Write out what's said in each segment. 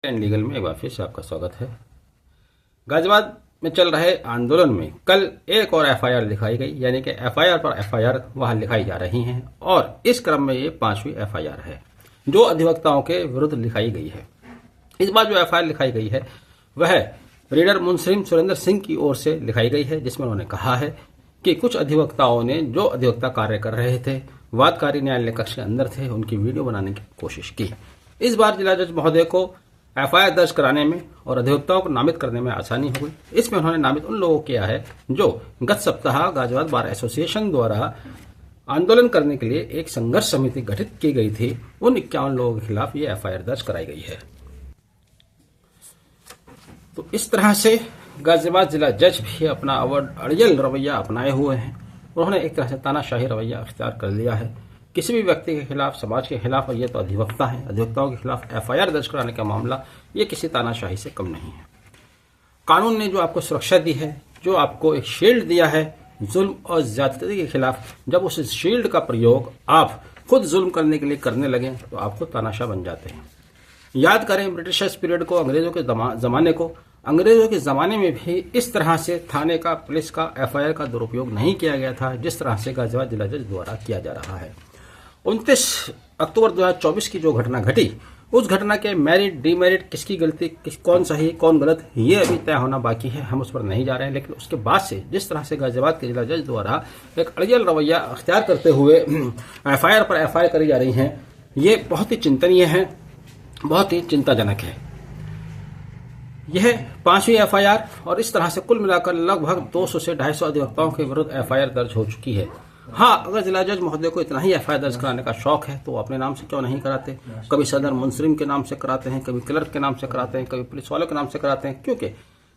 And legal में एक बार फिर से आपका स्वागत है। गाजियाबाद में चल रहे आंदोलन में कल एक और एफआईआर लिखाई गई, यानी कि एफआईआर पर एफआईआर वहां लिखाई जा रही हैं और इस क्रम में ये 5वीं एफआईआर है जो अधिवक्ताओं के विरुद्ध लिखाई गई है। इस बार जो एफआईआर लिखाई गई है वह रीडर मुंसरिम सुरेंद्र सिंह की ओर से लिखाई गई है, जिसमें उन्होंने कहा है कि कुछ अधिवक्ताओं ने जो अधिवक्ता कार्य कर रहे थे, वादकारी न्यायालय कक्ष के अंदर थे, उनकी वीडियो बनाने की कोशिश की। इस बार जिला जज महोदय को एफआईआर दर्ज कराने में और अधिवक्ताओं को नामित करने में आसानी हो गई। इसमें उन्होंने नामित उन लोगों को किया है जो गत सप्ताह गाजियाबाद बार एसोसिएशन द्वारा आंदोलन करने के लिए एक संघर्ष समिति गठित की गई थी। उन 51 लोगों के खिलाफ ये एफआईआर दर्ज कराई गई है। तो इस तरह से गाजियाबाद जिला जज भी अपना अड़ियल रवैया अपनाए हुए हैं। उन्होंने एक तरह से तानाशाही रवैया अख्तियार कर लिया है किसी भी व्यक्ति के खिलाफ, समाज के खिलाफ। और ये तो अधिवक्ता है, अधिवक्ताओं के खिलाफ एफआईआर दर्ज कराने का मामला ये किसी तानाशाही से कम नहीं है। कानून ने जो आपको सुरक्षा दी है, जो आपको एक शील्ड दिया है जुल्म और ज्यादती के खिलाफ, जब उस शील्ड का प्रयोग आप खुद जुल्म करने के लिए करने लगे तो आप खुद तानाशाह बन जाते हैं। याद करें ब्रिटिशर्स पीरियड को, अंग्रेजों के जमाने को। अंग्रेजों के जमाने में भी इस तरह से थाने का, पुलिस का, एफआईआर का दुरुपयोग नहीं किया गया था जिस तरह से गाजियाबाद जिला जज द्वारा किया जा रहा है। 29 अक्टूबर 2024 की जो घटना घटी, उस घटना के मेरिट डीमेरिट, किसकी गलती, कौन सही कौन गलत, ये अभी तय होना बाकी है। हम उस पर नहीं जा रहे हैं। लेकिन उसके बाद से जिस तरह से गाजियाबाद के जिला जज द्वारा एक अड़ियल रवैया अख्तियार करते हुए एफआईआर पर एफआईआर करी जा रही है, ये बहुत ही चिंतनीय है, बहुत ही चिंताजनक है। यह 5वीं एफआईआर और इस तरह से कुल मिलाकर लगभग 200 से 250 अधिवक्ताओं के विरुद्ध एफआईआर दर्ज हो चुकी है। हाँ, अगर जिला जज महोदय को इतना ही एफआईआर दर्ज कराने का शौक है तो अपने नाम से क्यों नहीं कराते। कभी सदर मुंसरिम के नाम से कराते हैं, कभी क्लर्क के नाम से कराते हैं, कभी पुलिस वालों के नाम से कराते हैं, क्योंकि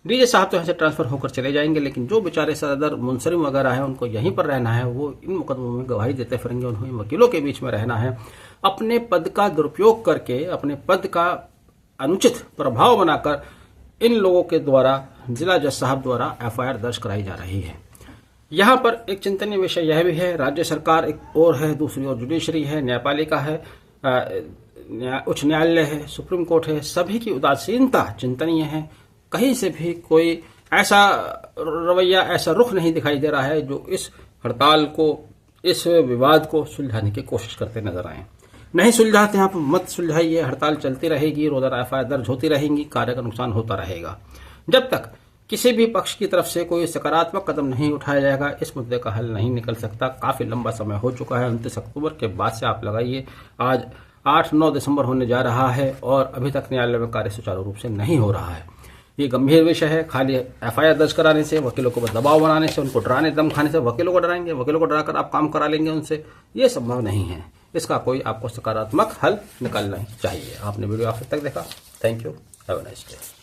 डीजे साहब तो यहाँ से ट्रांसफर होकर चले जाएंगे, लेकिन जो बेचारे सदर मुंसरिम वगैरह है उनको यहीं पर रहना है। वो इन मुकदमों में गवाही देते फिरेंगे, उन्हें वकीलों के बीच में रहना है। अपने पद का दुरुपयोग करके, अपने पद का अनुचित प्रभाव बनाकर इन लोगों के द्वारा जिला जज साहब द्वारा एफआईआर दर्ज कराई जा रही है। यहाँ पर एक चिंतनीय विषय यह भी है, राज्य सरकार एक और है, दूसरी ओर जुडिशरी है, न्यायपालिका है, उच्च न्यायालय है, सुप्रीम कोर्ट है, सभी की उदासीनता चिंतनीय है। कहीं से भी कोई ऐसा रवैया, ऐसा रुख नहीं दिखाई दे रहा है जो इस हड़ताल को, इस विवाद को सुलझाने की कोशिश करते नजर आए। नहीं सुलझाते हैं आप, मत सुलझाइए, हड़ताल चलती रहेगी, रोजाना एफआईआर दर्ज होती रहेंगी, कार्य का नुकसान होता रहेगा। जब तक किसी भी पक्ष की तरफ से कोई सकारात्मक कदम नहीं उठाया जाएगा, इस मुद्दे का हल नहीं निकल सकता। काफी लंबा समय हो चुका है, 29 अक्टूबर के बाद से आप लगाइए, आज 8-9 दिसंबर होने जा रहा है और अभी तक न्यायालय में कार्य सुचारू रूप से नहीं हो रहा है। ये गंभीर विषय है। खाली एफआईआर दर्ज कराने से, वकीलों को दबाव बनाने से, उनको डराने दम खाने से, वकीलों को डराएंगे, वकीलों को डराकर आप काम करा लेंगे उनसे, ये संभव नहीं है। इसका कोई आपको सकारात्मक हल निकालना चाहिए। आपने वीडियो आखिर तक देखा, thank you, have a nice day.